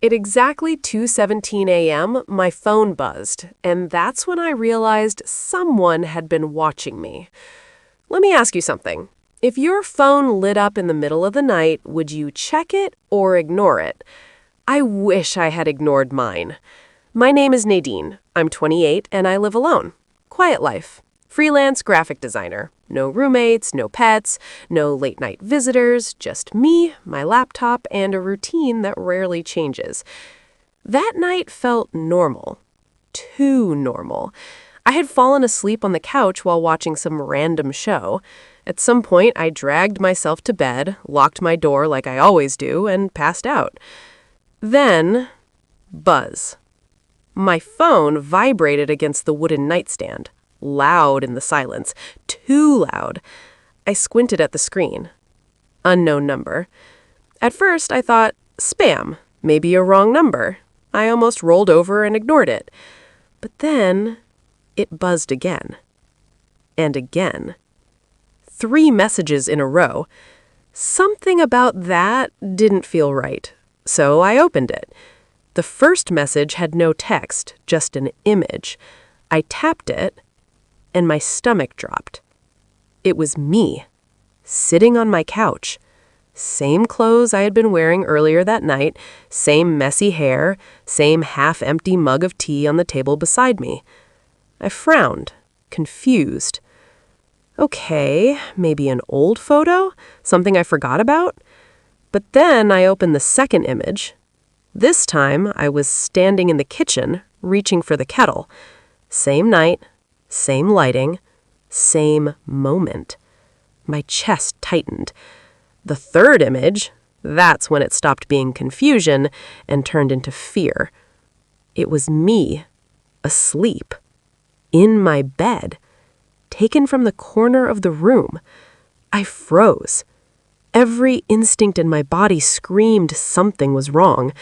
At exactly 2:17 a.m., my phone buzzed, and that's when I realized someone had been watching me. Let me ask you something. If your phone lit up in the middle of the night, would you check it or ignore it? I wish I had ignored mine. My name is Nadine. I'm 28 and I live alone. Quiet life. Freelance graphic designer. No roommates, no pets, no late night visitors, just me, my laptop, and a routine that rarely changes. That night felt normal. Too normal. I had fallen asleep on the couch while watching some random show. At some point, I dragged myself to bed, locked my door like I always do, and passed out. Then, buzz. My phone vibrated against the wooden nightstand. Loud in the silence. Too loud. I squinted at the screen. Unknown number. At first, I thought, spam. Maybe a wrong number. I almost rolled over and ignored it. But then, it buzzed again. And again. 3 messages in a row. Something about that didn't feel right. So I opened it. The first message had no text, just an image. I tapped it, and my stomach dropped. It was me, sitting on my couch. Same clothes I had been wearing earlier that night, same messy hair, same half-empty mug of tea on the table beside me. I frowned, confused. Okay, maybe an old photo? Something I forgot about? But then I opened the second image. This time, I was standing in the kitchen, reaching for the kettle. Same night, same lighting, same moment. My chest tightened. The third image, that's when it stopped being confusion and turned into fear. It was me, asleep, in my bed, taken from the corner of the room. I froze. Every instinct in my body screamed something was wrong.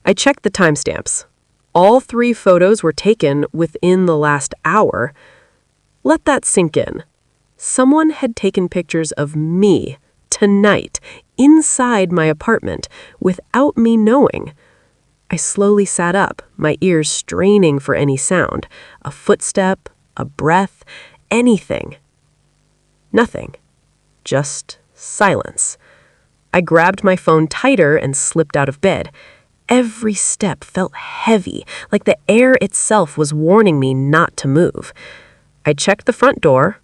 I checked the timestamps. All 3 photos were taken within the last hour. Let that sink in. Someone had taken pictures of me, tonight, inside my apartment, without me knowing. I slowly sat up, my ears straining for any sound. A footstep, a breath, anything. Nothing. Just silence. I grabbed my phone tighter and slipped out of bed. Every step felt heavy, like the air itself was warning me not to move. I checked the front door.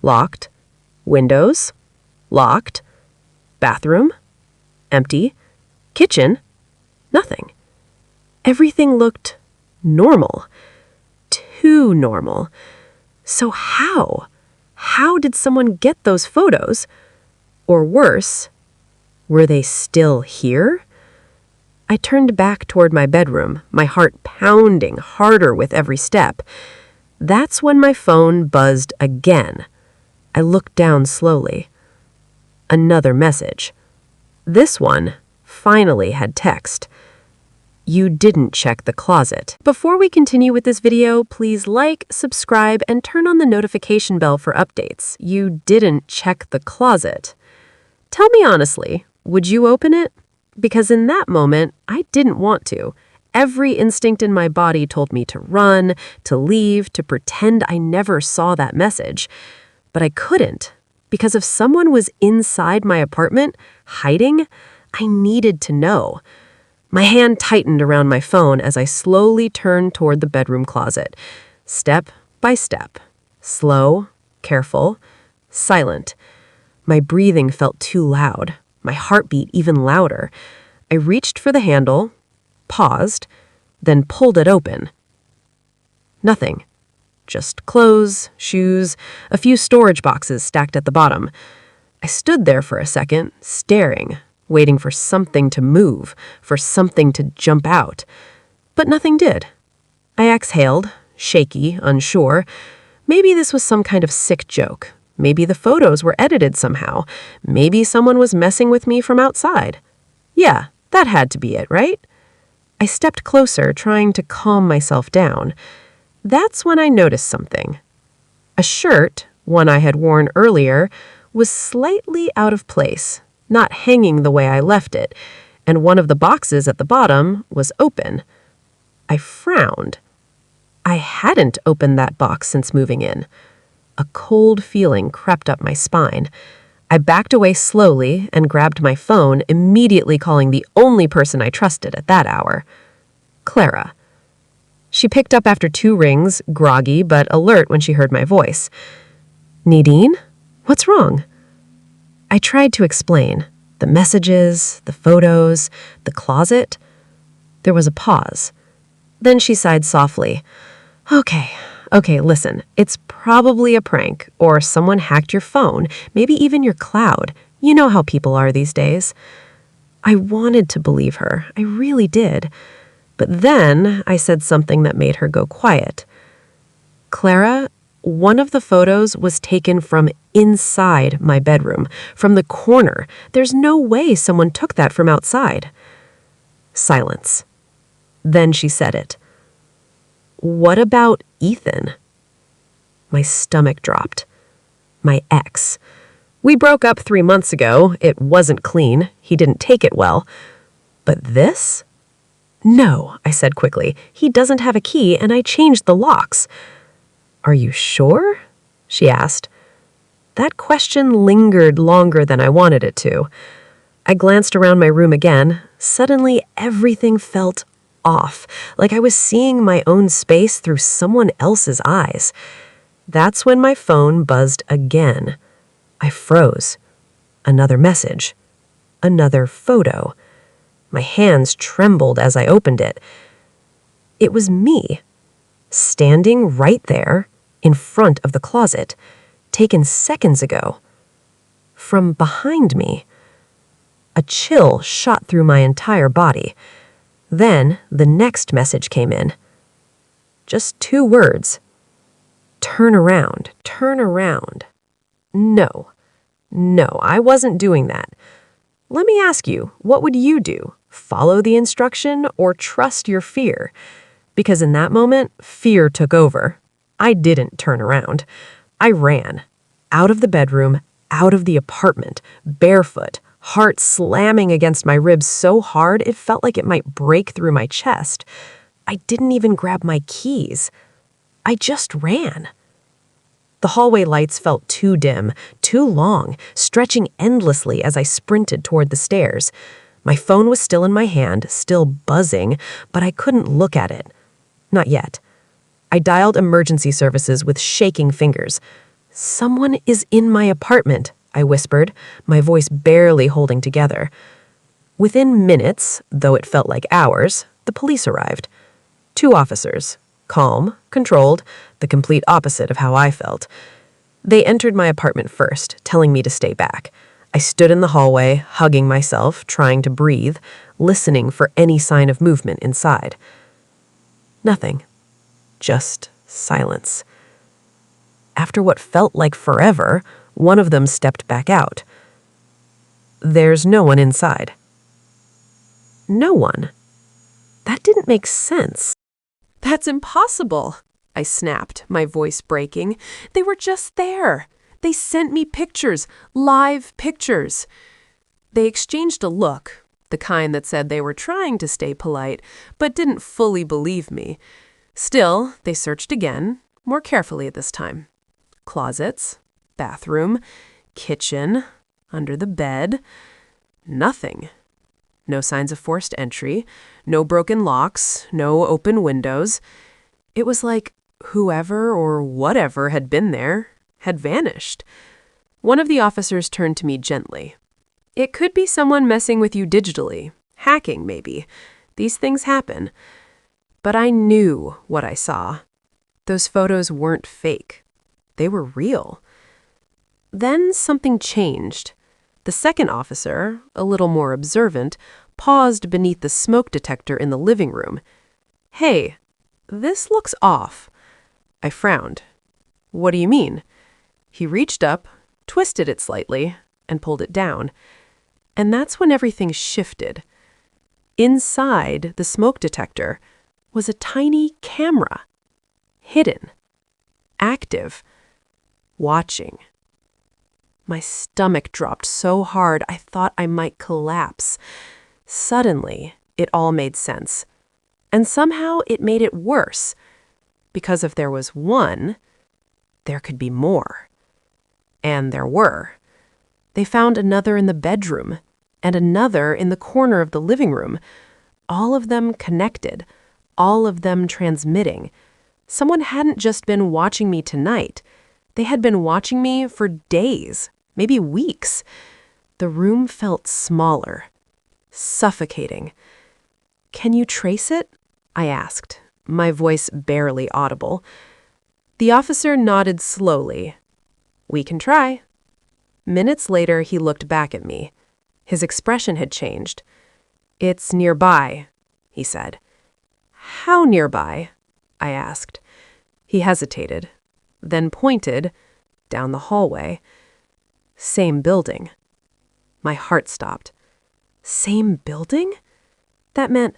Locked. Windows. Locked. Bathroom. Empty. Kitchen. Nothing. Everything looked normal. Too normal. So how? How did someone get those photos? Or worse, were they still here? I turned back toward my bedroom, my heart pounding harder with every step. That's when my phone buzzed again. I looked down slowly. Another message. This one finally had text. You didn't check the closet. Before we continue with this video, please like, subscribe, and turn on the notification bell for updates. You didn't check the closet. Tell me honestly, would you open it? Because in that moment, I didn't want to. Every instinct in my body told me to run, to leave, to pretend I never saw that message. But I couldn't, because if someone was inside my apartment, hiding, I needed to know. My hand tightened around my phone as I slowly turned toward the bedroom closet. Step by step. Slow, careful, silent. My breathing felt too loud. My heartbeat even louder. I reached for the handle, paused, then pulled it open. Nothing. Just clothes, shoes, a few storage boxes stacked at the bottom. I stood there for a second, staring, waiting for something to move, for something to jump out. But nothing did. I exhaled, shaky, unsure. Maybe this was some kind of sick joke. Maybe the photos were edited somehow. Maybe someone was messing with me from outside. Yeah, that had to be it, right? I stepped closer, trying to calm myself down. That's when I noticed something. A shirt, one I had worn earlier, was slightly out of place, not hanging the way I left it. and one of the boxes at the bottom was open. I frowned. I hadn't opened that box since moving in. A cold feeling crept up my spine. I backed away slowly and grabbed my phone, immediately calling the only person I trusted at that hour, Clara. She picked up after 2 rings, groggy but alert when she heard my voice. "Nadine? What's wrong?" I tried to explain. The messages, the photos, the closet. There was a pause. Then she sighed softly. Okay, listen, it's probably a prank, or someone hacked your phone, maybe even your cloud. You know how people are these days. I wanted to believe her, I really did. But then I said something that made her go quiet. "Clara, one of the photos was taken from inside my bedroom, from the corner. There's no way someone took that from outside." Silence. Then she said it. "What about Ethan?" My stomach dropped. My ex. We broke up 3 months ago. It wasn't clean. He didn't take it well. But this? "No," I said quickly. "He doesn't have a key, and I changed the locks." "Are you sure?" she asked. That question lingered longer than I wanted it to. I glanced around my room again. Suddenly, everything felt off, like I was seeing my own space through someone else's eyes. That's when my phone buzzed again. I froze. Another message. Another photo. My hands trembled as I opened it. It was me, standing right there, in front of the closet, taken seconds ago. From behind me. A chill shot through my entire body. Then the next message came in. Just 2 words. "Turn around, turn around." No, I wasn't doing that. Let me ask you, what would you do? Follow the instruction or trust your fear? Because in that moment, fear took over. I didn't turn around. I ran. Out of the bedroom, out of the apartment, barefoot, heart slamming against my ribs so hard it felt like it might break through my chest. I didn't even grab my keys. I just ran. The hallway lights felt too dim, too long, stretching endlessly as I sprinted toward the stairs. My phone was still in my hand, still buzzing, but I couldn't look at it. Not yet. I dialed emergency services with shaking fingers. "Someone is in my apartment," I whispered, my voice barely holding together. Within minutes, though it felt like hours, the police arrived. 2 officers, calm, controlled, the complete opposite of how I felt. They entered my apartment first, telling me to stay back. I stood in the hallway, hugging myself, trying to breathe, listening for any sign of movement inside. Nothing. Just silence. After what felt like forever, one of them stepped back out. "There's no one inside." No one. That didn't make sense. "That's impossible," I snapped, my voice breaking. "They were just there. They sent me pictures, live pictures." They exchanged a look, the kind that said they were trying to stay polite, but didn't fully believe me. Still, they searched again, more carefully this time. Closets, bathroom, kitchen, under the bed. Nothing. No signs of forced entry, no broken locks, no open windows. It was like whoever or whatever had been there had vanished. One of the officers turned to me gently. "It could be someone messing with you digitally, hacking maybe. These things happen." But I knew what I saw. Those photos weren't fake. They were real. Then something changed. The second officer, a little more observant, paused beneath the smoke detector in the living room. "Hey, this looks off." I frowned. "What do you mean?" He reached up, twisted it slightly, and pulled it down. And that's when everything shifted. Inside the smoke detector was a tiny camera. Hidden. Active. Watching. My stomach dropped so hard I thought I might collapse. Suddenly, it all made sense. And somehow it made it worse. Because if there was one, there could be more. And there were. They found another in the bedroom, and another in the corner of the living room. All of them connected, all of them transmitting. Someone hadn't just been watching me tonight. They had been watching me for days, maybe weeks. The room felt smaller, suffocating. "Can you trace it?" I asked, my voice barely audible. The officer nodded slowly. "We can try." Minutes later, he looked back at me. His expression had changed. "It's nearby," he said. "How nearby?" I asked. He hesitated, then pointed down the hallway. "Same building." My heart stopped. Same building? That meant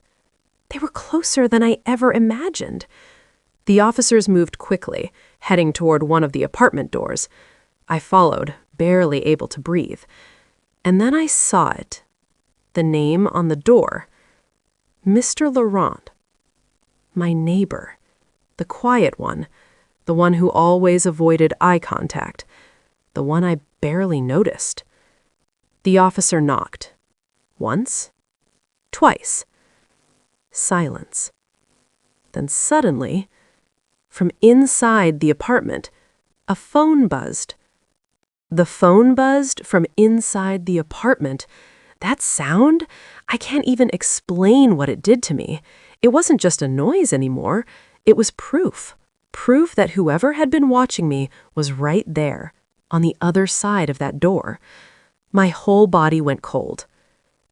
they were closer than I ever imagined. The officers moved quickly, heading toward one of the apartment doors. I followed, barely able to breathe. And then I saw it. The name on the door. Mr. Laurent. My neighbor. The quiet one. The one who always avoided eye contact. The one I barely noticed. The officer knocked. Once. Twice. Silence. Then suddenly, from inside the apartment, a phone buzzed. The phone buzzed from inside the apartment. That sound? I can't even explain what it did to me. It wasn't just a noise anymore. It was proof. Proof that whoever had been watching me was right there, on the other side of that door. My whole body went cold.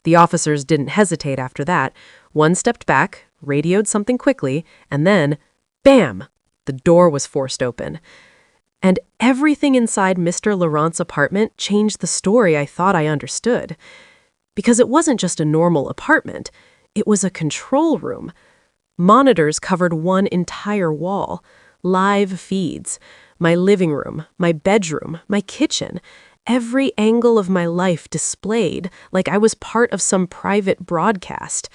The officers didn't hesitate after that. One stepped back, radioed something quickly, and then, bam! The door was forced open. And everything inside Mr. Laurent's apartment changed the story I thought I understood. Because it wasn't just a normal apartment, it was a control room. Monitors covered one entire wall. Live feeds. My living room, my bedroom, my kitchen. Every angle of my life displayed like I was part of some private broadcast.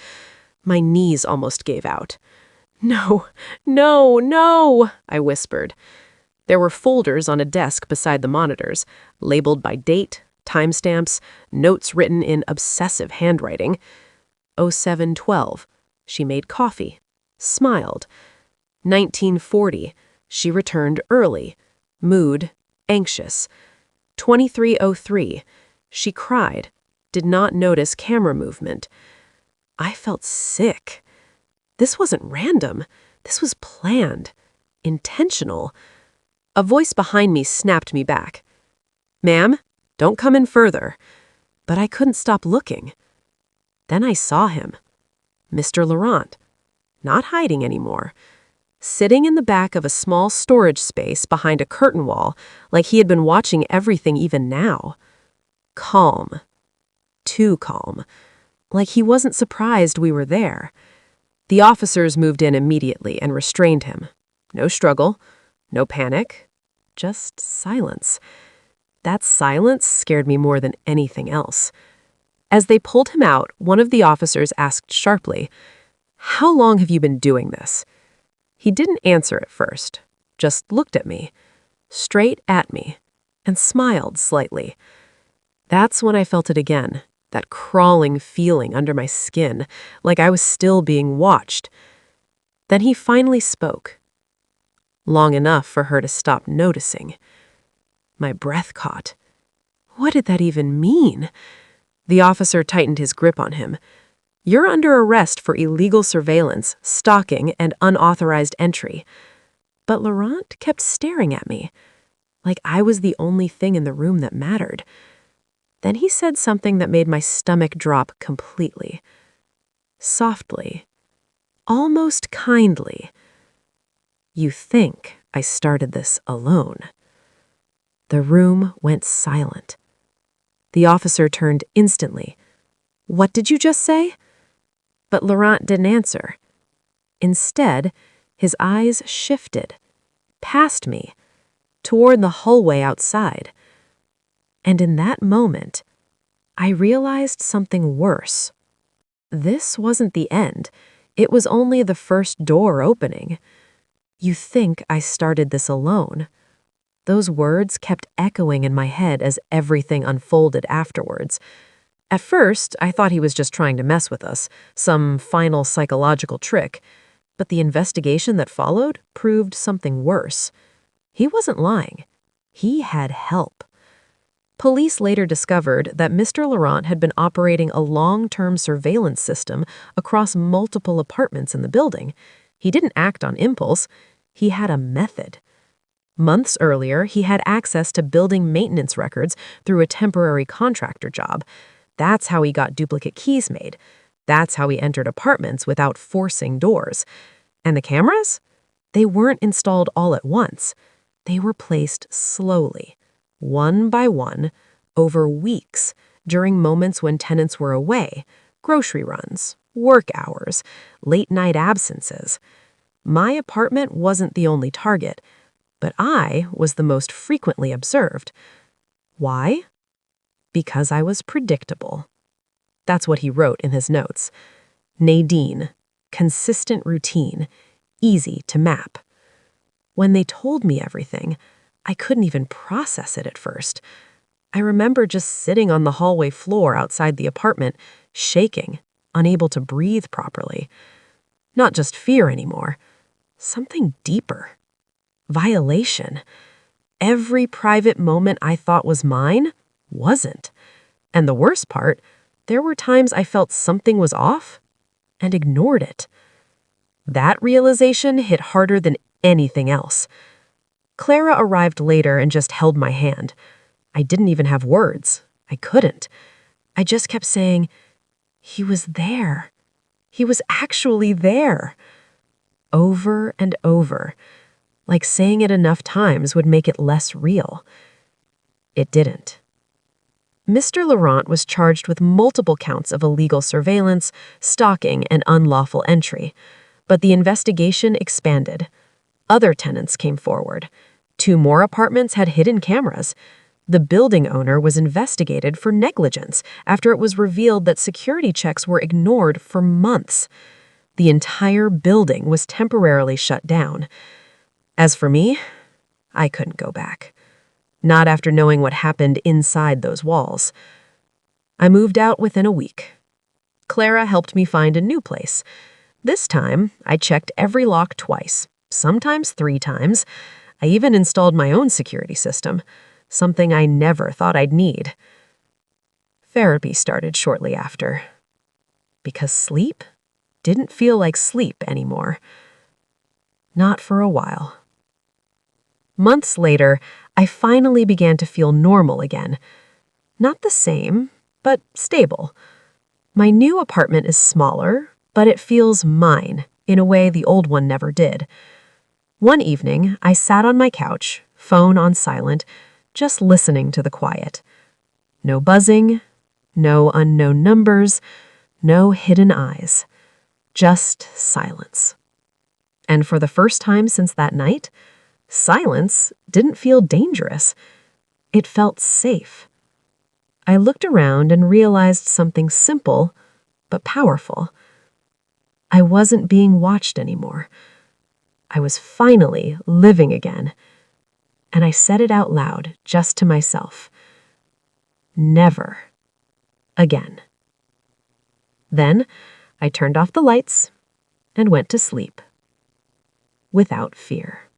My knees almost gave out. "No, no, no," I whispered. There were folders on a desk beside the monitors, labeled by date, timestamps, notes written in obsessive handwriting. 0712, she made coffee, smiled. 1940, she returned early, mood, anxious. 2303, she cried, did not notice camera movement. I felt sick. This wasn't random. This was planned, intentional. A voice behind me snapped me back. "Ma'am, don't come in further." But I couldn't stop looking. Then I saw him. Mr. Laurent. Not hiding anymore. Sitting in the back of a small storage space behind a curtain wall, like he had been watching everything even now. Calm. Too calm. Like he wasn't surprised we were there. The officers moved in immediately and restrained him. No struggle. No panic. Just silence. That silence scared me more than anything else. As they pulled him out, one of the officers asked sharply, "How long have you been doing this?" He didn't answer at first, just looked at me, straight at me, and smiled slightly. That's when I felt it again, that crawling feeling under my skin, like I was still being watched. Then he finally spoke. Long enough for her to stop noticing. My breath caught. What did that even mean? The officer tightened his grip on him. "You're under arrest for illegal surveillance, stalking, and unauthorized entry." But Laurent kept staring at me, like I was the only thing in the room that mattered. Then he said something that made my stomach drop completely. Softly, almost kindly. "You think I started this alone." The room went silent. The officer turned instantly. "What did you just say?" But Laurent didn't answer. Instead, his eyes shifted, past me, toward the hallway outside. And in that moment, I realized something worse. This wasn't the end. It was only the first door opening. You think I started this alone. Those words kept echoing in my head as everything unfolded afterwards. At first, I thought he was just trying to mess with us, some final psychological trick. But the investigation that followed proved something worse. He wasn't lying. He had help. Police later discovered that Mr. Laurent had been operating a long-term surveillance system across multiple apartments in the building. He didn't act on impulse. He had a method. Months earlier, he had access to building maintenance records through a temporary contractor job. That's how he got duplicate keys made. That's how he entered apartments without forcing doors. And the cameras? They weren't installed all at once. They were placed slowly, one by one, over weeks, during moments when tenants were away, grocery runs, work hours, late-night absences. My apartment wasn't the only target, but I was the most frequently observed. Why? Because I was predictable. That's what he wrote in his notes. Nadine, consistent routine, easy to map. When they told me everything, I couldn't even process it at first. I remember just sitting on the hallway floor outside the apartment, shaking, unable to breathe properly. Not just fear anymore. Something deeper. Violation. Every private moment I thought was mine wasn't. And the worst part, there were times I felt something was off and ignored it. That realization hit harder than anything else. Clara arrived later and just held my hand. I didn't even have words. I couldn't. I just kept saying, he was there. He was actually there. Over and over. Like saying it enough times would make it less real. It didn't. Mr. Laurent was charged with multiple counts of illegal surveillance, stalking, and unlawful entry. But the investigation expanded. Other tenants came forward. 2 more apartments had hidden cameras. The building owner was investigated for negligence after it was revealed that security checks were ignored for months. The entire building was temporarily shut down. As for me, I couldn't go back. Not after knowing what happened inside those walls. I moved out within a week. Clara helped me find a new place. This time, I checked every lock twice, sometimes 3 times. I even installed my own security system, something I never thought I'd need. Therapy started shortly after. Because sleep didn't feel like sleep anymore. Not for a while. Months later, I finally began to feel normal again. Not the same, but stable. My new apartment is smaller, but it feels mine in a way the old one never did. One evening, I sat on my couch, phone on silent, just listening to the quiet. No buzzing, no unknown numbers, no hidden eyes. Just silence. And for the first time since that night, silence didn't feel dangerous. It felt safe. I looked around and realized something simple but powerful. I wasn't being watched anymore. I was finally living again. And I said it out loud, just to myself. Never again. Then I turned off the lights and went to sleep without fear.